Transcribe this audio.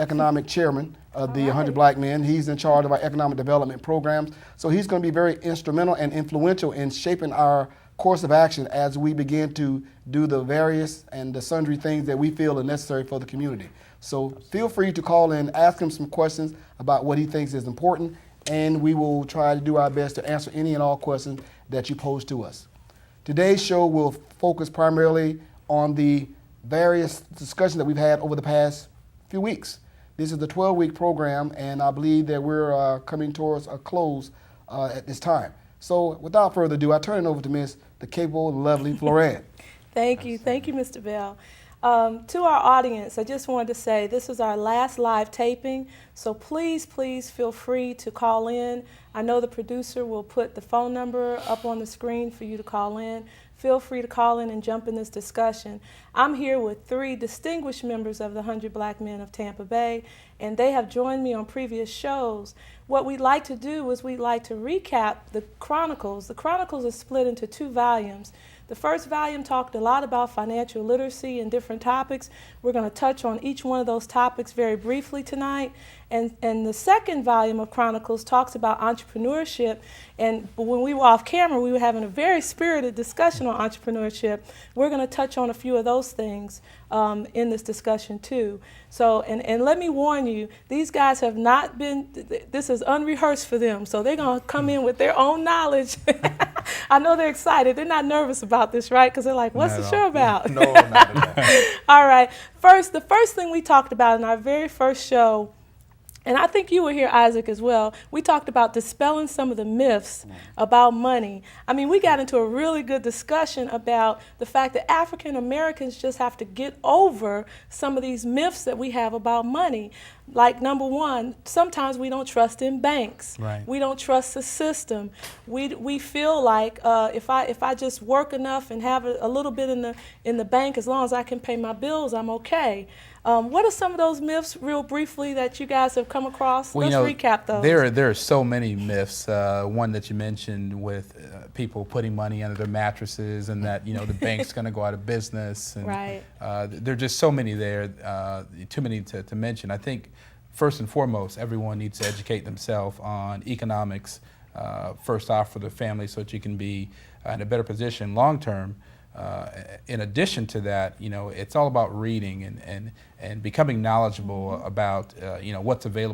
economic chairman of the 100 Black Men. He's in charge of our economic development programs. So he's going to be very instrumental and influential in shaping our course of action as we begin to do the various and the sundry things that we feel are necessary for the community. So feel free to call in, ask him some questions about what he thinks is important, and we will try to do our best to answer any and all questions that you pose to us. Today's show will focus primarily on the various discussions that we've had over the past few weeks. This is the 12-week program, and I believe that we're coming towards a close at this time. So without further ado, I turn it over to the capable and lovely Florette. Thank you, Mr. Bell. To our audience, I just wanted to say this is our last live taping, so please feel free to call in. I know the producer will put the phone number up on the screen for you to call in. Feel free to call in and jump in this discussion. I'm here with 3 distinguished members of the 100 Black Men of Tampa Bay, and they have joined me on previous shows. What we'd like to do is we'd like to recap the Chronicles. The Chronicles are split into 2 volumes. The first volume talked a lot about financial literacy and different topics. We're going to touch on each one of those topics very briefly tonight. And the second volume of Chronicles talks about entrepreneurship. And when we were off camera, we were having a very spirited discussion on entrepreneurship. We're going to touch on a few of those things in this discussion too. So, and let me warn you, these guys have not been, this is unrehearsed for them. So they're going to come in with their own knowledge. I know they're excited. They're not nervous about this, right? Because they're like, what's the show about? No, not at all. All right. The first thing we talked about in our very first show, and I think you were here, Isaac, as well, we talked about dispelling some of the myths about money. I mean, we got into a really good discussion about the fact that African Americans just have to get over some of these myths that we have about money. Like, number one, sometimes we don't trust in banks. Right. We don't trust the system. We feel like if I just work enough and have a little bit in the bank, as long as I can pay my bills, I'm okay. What are some of those myths, real briefly, that you guys have come across? Well, Let's recap those. There are so many myths. One that you mentioned with people putting money under their mattresses, and that the bank's going to go out of business. And, right. There are just so many there, too many to mention. I think first and foremost, everyone needs to educate themselves on economics. First off, for their family, so that you can be in a better position long term. In addition to that, it's all about reading and becoming knowledgeable about what's available